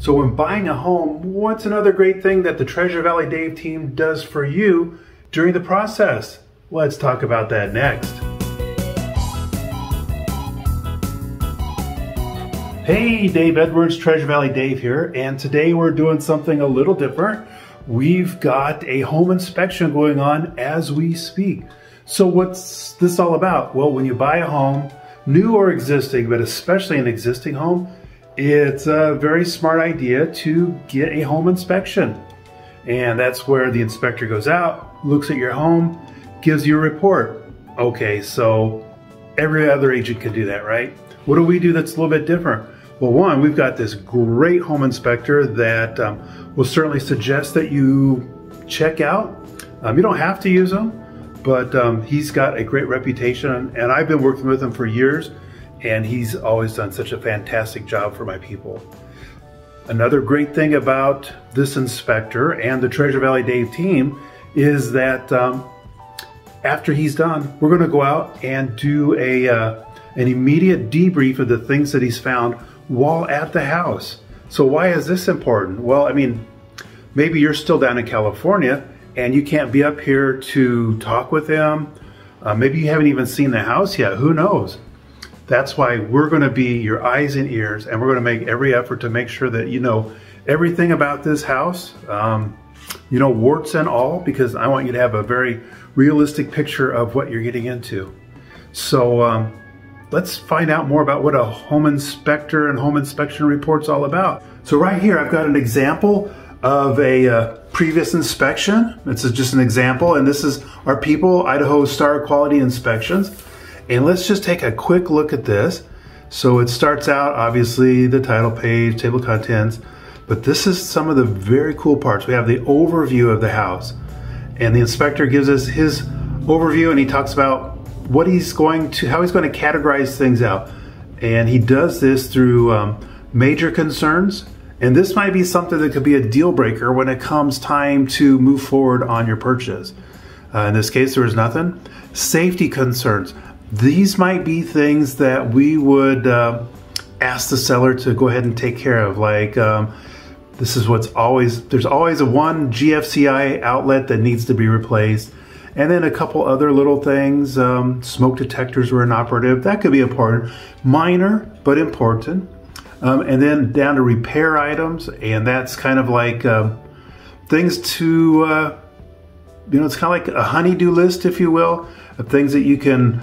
So when buying a home, what's another great thing that the Treasure Valley Dave team does for you during the process? Let's talk about that next. Hey, Dave Edwards, Treasure Valley Dave here, and today we're doing something a little different. We've got a home inspection going on as we speak. So what's this all about? Well, when you buy a home, new or existing, but especially an existing home, it's a very smart idea to get a home inspection. And that's where the inspector goes out, looks at your home, gives you a report. Okay, so every other agent can do that, right? What do we do that's a little bit different? Well, one, we've got this great home inspector that will certainly suggest that you check out. You don't have to use him, but he's got a great reputation, and I've been working with him for years, and he's always done such a fantastic job for my people. Another great thing about this inspector and the Treasure Valley Dave team is that after he's done, we're gonna go out and do an immediate debrief of the things that he's found while at the house. So why is this important? Well, I mean, maybe you're still down in California and you can't be up here to talk with him. Maybe you haven't even seen the house yet, who knows? That's why we're gonna be your eyes and ears, and we're gonna make every effort to make sure that you know everything about this house, you know, warts and all, because I want you to have a very realistic picture of what you're getting into. So let's find out more about what a home inspector and home inspection report's all about. So right here, I've got an example of a previous inspection. This is just an example, and this is our People Idaho Star Quality Inspections. And let's just take a quick look at this. So it starts out, obviously, the title page, table of contents, but this is some of the very cool parts. We have the overview of the house, and the inspector gives us his overview, and he talks about what he's going to, how he's going to categorize things out. And he does this through major concerns, and this might be something that could be a deal breaker when it comes time to move forward on your purchase. In this case, there was nothing. Safety concerns. These might be things that we would ask the seller to go ahead and take care of. Like, this is what's always, there's always a one GFCI outlet that needs to be replaced. And then a couple other little things, smoke detectors were inoperative. That could be important. Minor, but important. And then down to repair items. And that's kind of like things to, you know, it's kind of like a honey-do list, if you will, of things that you can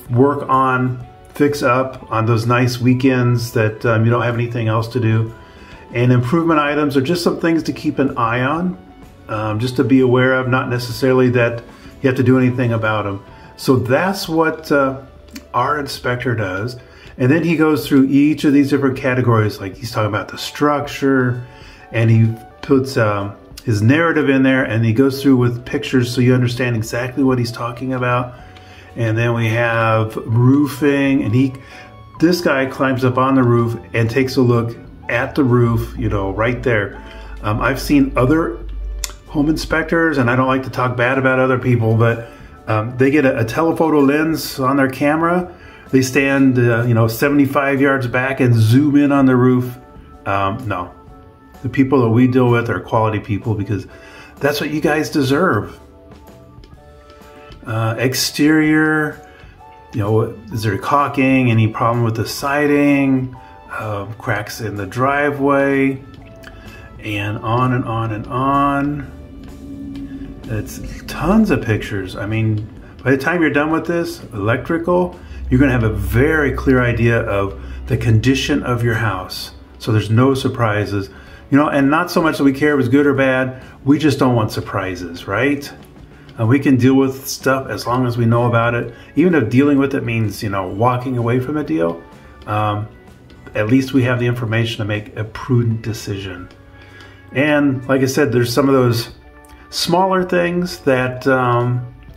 work on, fix up on those nice weekends that you don't have anything else to do. And improvement items are just some things to keep an eye on, just to be aware of, not necessarily that you have to do anything about them. So that's what our inspector does. And then he goes through each of these different categories, like he's talking about the structure, and he puts his narrative in there, and he goes through with pictures so you understand exactly what he's talking about. And then we have roofing, and this guy climbs up on the roof and takes a look at the roof, you know, right there. I've seen other home inspectors, and I don't like to talk bad about other people, but they get a telephoto lens on their camera. They stand, you know, 75 yards back and zoom in on the roof. No, the people that we deal with are quality people, because that's what you guys deserve. Exterior, you know, is there caulking, any problem with the siding, cracks in the driveway, and on and on and on. It's tons of pictures. I mean, by the time you're done with this, electrical, you're gonna have a very clear idea of the condition of your house. So there's no surprises, you know, and not so much that we care if it's good or bad, we just don't want surprises, right? We can deal with stuff as long as we know about it. Even if dealing with it means, you know, walking away from a deal, at least we have the information to make a prudent decision. And like I said, there's some of those smaller things that,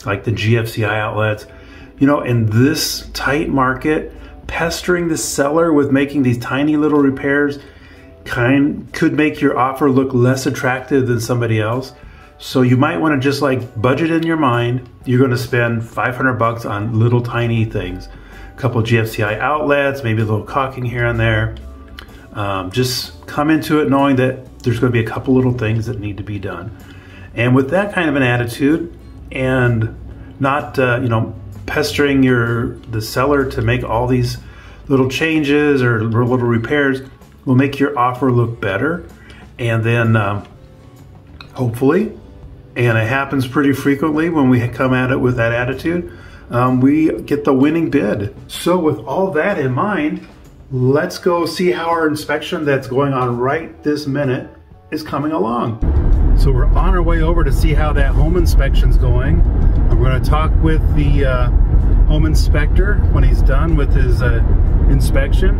like the GFCI outlets, you know, in this tight market, pestering the seller with making these tiny little repairs could make your offer look less attractive than somebody else. So you might want to just like budget in your mind. You're going to spend $500 on little tiny things, a couple GFCI outlets, maybe a little caulking here and there. Just come into it knowing that there's going to be a couple little things that need to be done. And with that kind of an attitude, and not you know, pestering the seller to make all these little changes or little repairs, will make your offer look better. And then hopefully, and it happens pretty frequently when we come at it with that attitude, we get the winning bid. So with all that in mind, let's go see how our inspection that's going on right this minute is coming along. So we're on our way over to see how that home inspection's going. And we're going to talk with the home inspector when he's done with his inspection.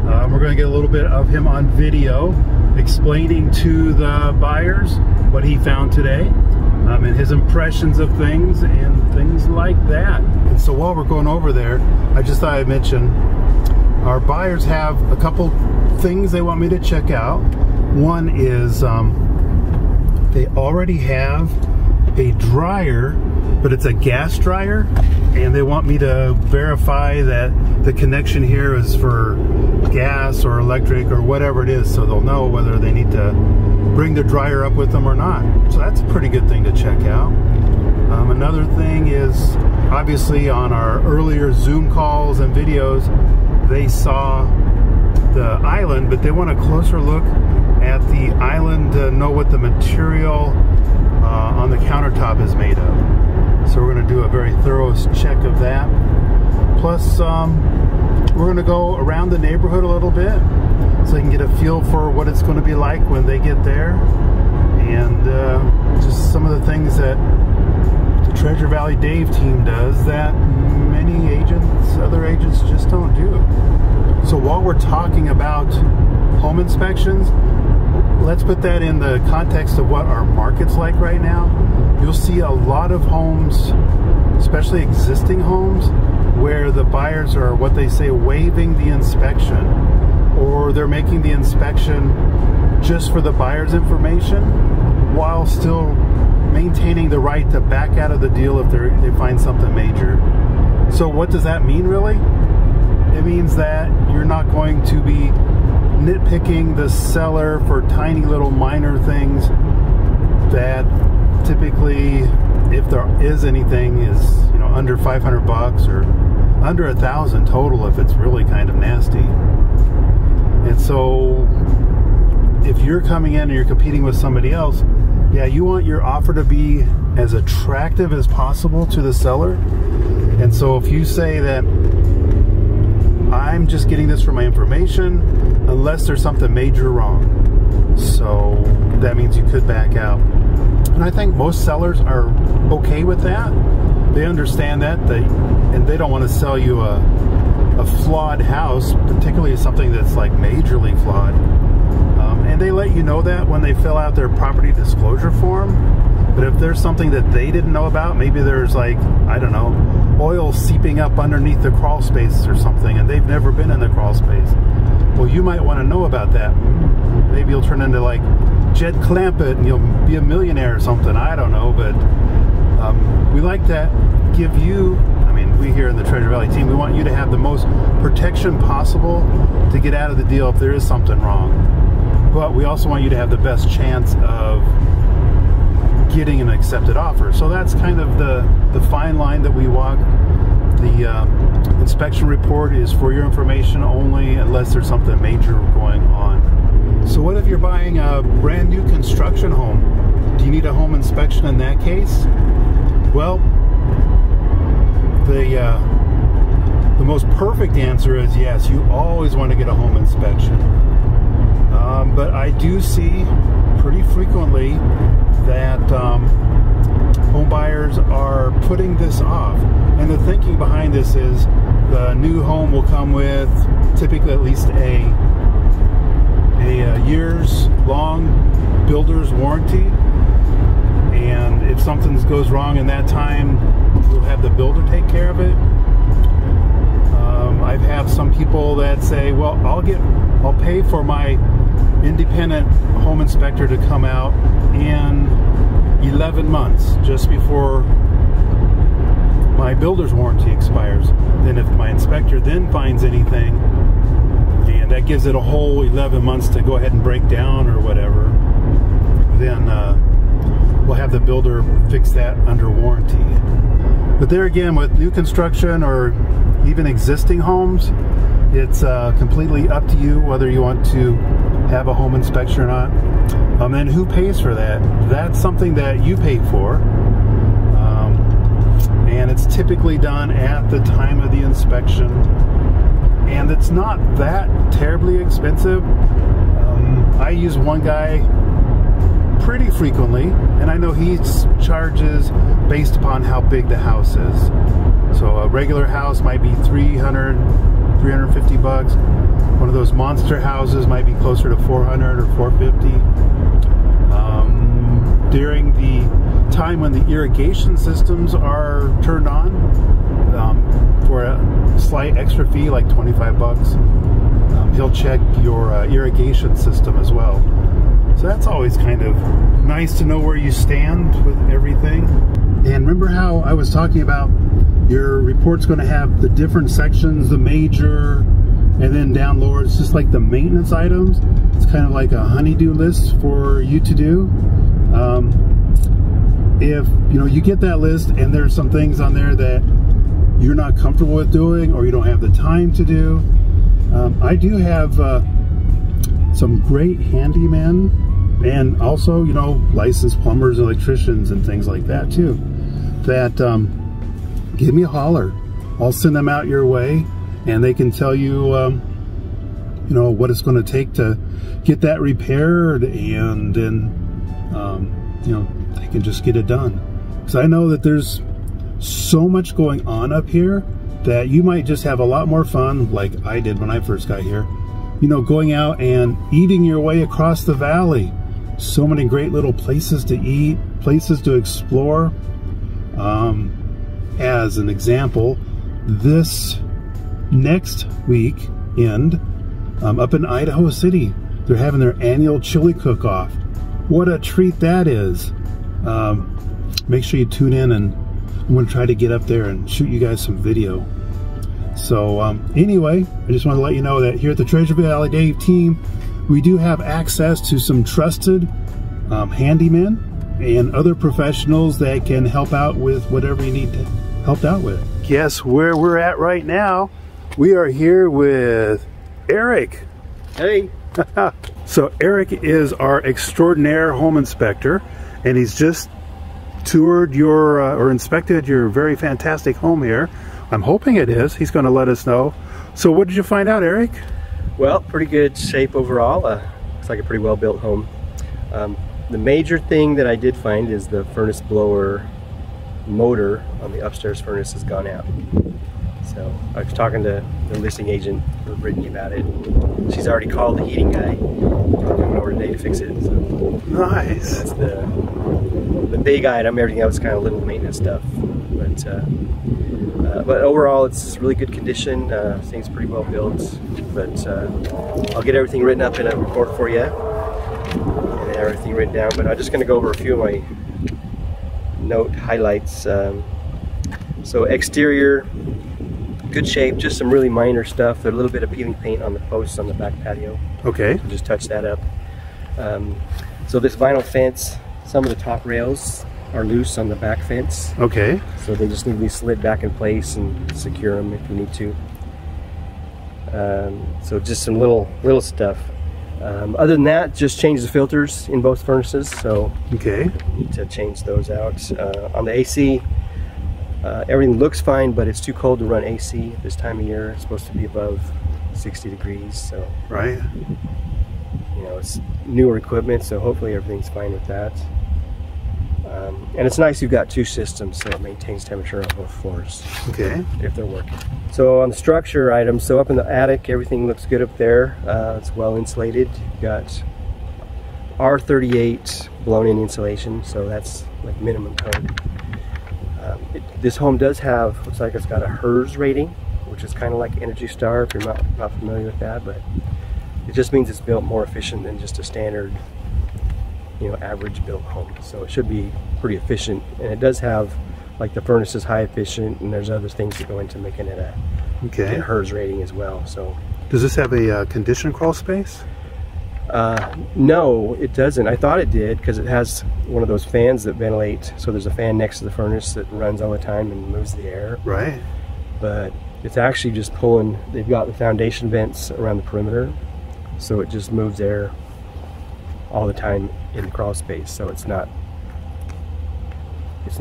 We're going to get a little bit of him on video explaining to the buyers what he found today, and his impressions of things and things like that. And so while we're going over there, I just thought I'd mention our buyers have a couple things they want me to check out. One is they already have a dryer, but it's a gas dryer, and they want me to verify that the connection here is for gas or electric or whatever it is, so they'll know whether they need to bring the dryer up with them or not. So that's a pretty good thing to check out. Another thing is, obviously on our earlier Zoom calls and videos, they saw the island, but they want a closer look at the island to know what the material on the countertop is made of. So we're going to do a very thorough check of that. Plus, we're going to go around the neighborhood a little bit so you can get a feel for what it's going to be like when they get there, and just some of the things that the Treasure Valley Dave team does that many agents, other agents, just don't do. So while we're talking about home inspections, let's put that in the context of what our market's like right now. You'll see a lot of homes, especially existing homes, where the buyers are, what they say, waiving the inspection, or they're making the inspection just for the buyer's information while still maintaining the right to back out of the deal if they find something major. So what does that mean, really? It means that you're not going to be nitpicking the seller for tiny little minor things that typically, if there is anything, is, you know, under 500 bucks or under 1,000 total if it's really kind of nasty. And so if you're coming in and you're competing with somebody else, yeah, you want your offer to be as attractive as possible to the seller. And so if you say that I'm just getting this for my information unless there's something major wrong, so that means you could back out. And I think most sellers are okay with that. They understand that, and they don't want to sell you a flawed house, particularly something that's like majorly flawed. And they let you know that when they fill out their property disclosure form. But if there's something that they didn't know about, maybe there's, like, I don't know, oil seeping up underneath the crawl space or something, and they've never been in the crawl space, well, you might want to know about that. Maybe you'll turn into like Jed Clampett and you'll be a millionaire or something. I don't know, but we like to give you, I mean, we here in the Treasure Valley team, we want you to have the most protection possible to get out of the deal if there is something wrong. But we also want you to have the best chance of getting an accepted offer. So that's kind of the fine line that we walk. The inspection report is for your information only unless there's something major going on. So what if you're buying a brand new construction home? Do you need a home inspection in that case? Well, the most perfect answer is yes, you always want to get a home inspection. But I do see pretty frequently that home buyers are putting this off. And the thinking behind this is the new home will come with typically at least a years long builder's warranty. And if something goes wrong in that time, we'll have the builder take care of it. I've had some people that say, well, I'll pay for my independent home inspector to come out in 11 months, just before my builder's warranty expires. Then if my inspector then finds anything and that gives it a whole 11 months to go ahead and break down or whatever, then we'll have the builder fix that under warranty. But there again, with new construction or even existing homes, it's completely up to you whether you want to have a home inspection or not. And who pays for that? That's something that you pay for. And it's typically done at the time of the inspection. And it's not that terribly expensive. I use one guy pretty frequently, and I know he charges based upon how big the house is. So a regular house might be $350 bucks. One of those monster houses might be closer to $400 or $450. During the time when the irrigation systems are turned on, for a slight extra fee, like 25 bucks, he'll check your irrigation system as well. So that's always kind of nice to know where you stand with everything. And remember how I was talking about your report's going to have the different sections, the major, and then down lower it's just like the maintenance items. It's kind of like a honey-do list for you to do. If you get that list and there's some things on there that you're not comfortable with doing or you don't have the time to do, I do have some great handymen and also licensed plumbers, electricians, and things like that too, that give me a holler. I'll send them out your way and they can tell you what it's going to take to get that repaired, and then they can just get it done. Because I know that there's so much going on up here that you might just have a lot more fun, like I did when I first got here, going out and eating your way across the valley. So many great little places to eat, places to explore. As an example, this next weekend up in Idaho City, they're having their annual chili cook-off. What a treat that is. Make sure you tune in, and I'm going to try to get up there and shoot you guys some video. So anyway, I just want to let you know that here at the Treasure Valley Dave team, we do have access to some trusted handymen and other professionals that can help out with whatever you need to help out with. Guess where we're at right now? We are here with Eric. Hey. So Eric is our extraordinaire home inspector, and he's just toured your or inspected your very fantastic home here. I'm hoping it is. He's going to let us know. So what did you find out, Eric? Well, pretty good shape overall. Looks like a pretty well built home. The major thing that I did find is the furnace blower motor on the upstairs furnace has gone out. So I was talking to the listing agent for Brittany about it. She's already called the heating guy. Coming over today to fix it. So nice. That's the big item. Everything else is kind of little maintenance stuff. But overall, it's really good condition. Things pretty well built. But I'll get everything written up in a report for you and everything written down. But I'm just going to go over a few of my note highlights. So exterior, good shape, just some really minor stuff. There's a little bit of peeling paint on the posts on the back patio. Okay. Just touch that up. So this vinyl fence, some of the top rails are loose on the back fence. Okay. So they just need to be slid back in place and secure them if you need to. So just some little stuff. Other than that, just change the filters in both furnaces. So okay, need to change those out. On the AC, everything looks fine, but it's too cold to run AC this time of year. It's supposed to be above 60 degrees. So right. It's newer equipment, so hopefully everything's fine with that. And it's nice you've got two systems, so it maintains temperature on both floors. Okay. If they're working. So on the structure items, so up in the attic, everything looks good up there. It's well insulated. You've got R38 blown-in insulation, so that's like minimum code. This home does have, looks like it's got a HERS rating, which is kind of like Energy Star if you're not familiar with that, but it just means it's built more efficient than just a standard, average built home. So it should be pretty efficient, and it does have, like, the furnace is high efficient, and there's other things that go into making it a HERS rating as well. So Does this have a conditioned crawl space? No, it doesn't. I thought it did because it has one of those fans that ventilate. So there's a fan next to the furnace that runs all the time and moves the air. Right. But it's actually just pulling, they've got the foundation vents around the perimeter. So it just moves air all the time in the crawl space. So it's not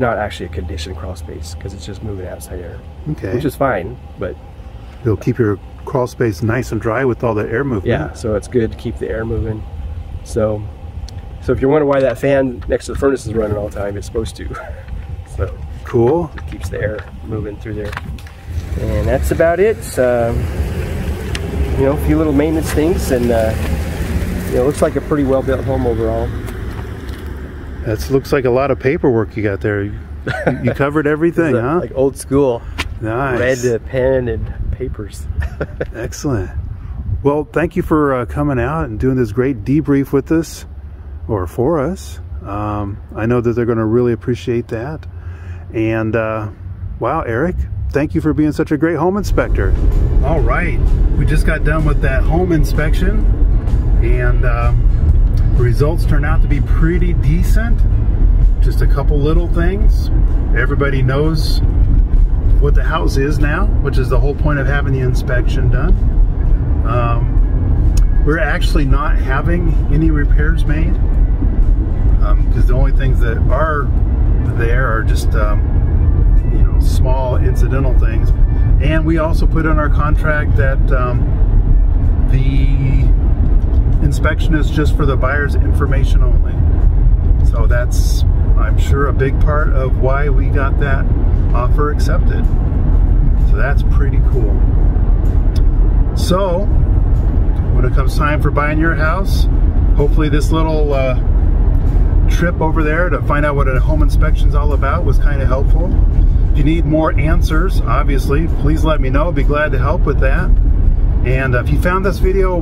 actually a conditioned crawl space because it's just moving outside air. Okay. Which is fine, but it'll keep your crawl space nice and dry with all the air movement. Yeah, so it's good to keep the air moving. So if you're wondering why that fan next to the furnace is running all the time, it's supposed to. So cool. It keeps the air moving through there. And that's about it. You know, a few little maintenance things, and you know, it looks like a pretty well built home overall. That looks like a lot of paperwork you got there. You covered everything, huh? Like old school. Nice. Red pen and papers. Excellent. Well, thank you for coming out and doing this great debrief with us, or for us. I know that they're going to really appreciate that. And wow, Eric, thank you for being such a great home inspector. All right, we just got done with that home inspection, and the results turned out to be pretty decent. Just a couple little things. Everybody knows what the house is now, which is the whole point of having the inspection done. We're actually not having any repairs made because the only things that are there are just you know, small incidental things. And we also put in our contract that the inspection is just for the buyer's information only. So that's, I'm sure, a big part of why we got that offer accepted. So that's pretty cool. So when it comes time for buying your house, hopefully this little trip over there to find out what a home inspection is all about was kind of helpful. If you need more answers, obviously, please let me know. I'd be glad to help with that. And if you found this video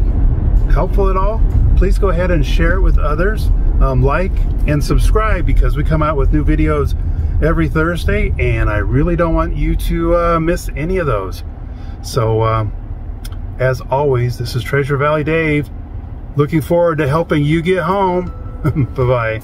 helpful at all, please go ahead and share it with others. Like and subscribe, because we come out with new videos every Thursday, and I really don't want you to miss any of those. So as always, this is Treasure Valley Dave, looking forward to helping you get home. Bye-bye.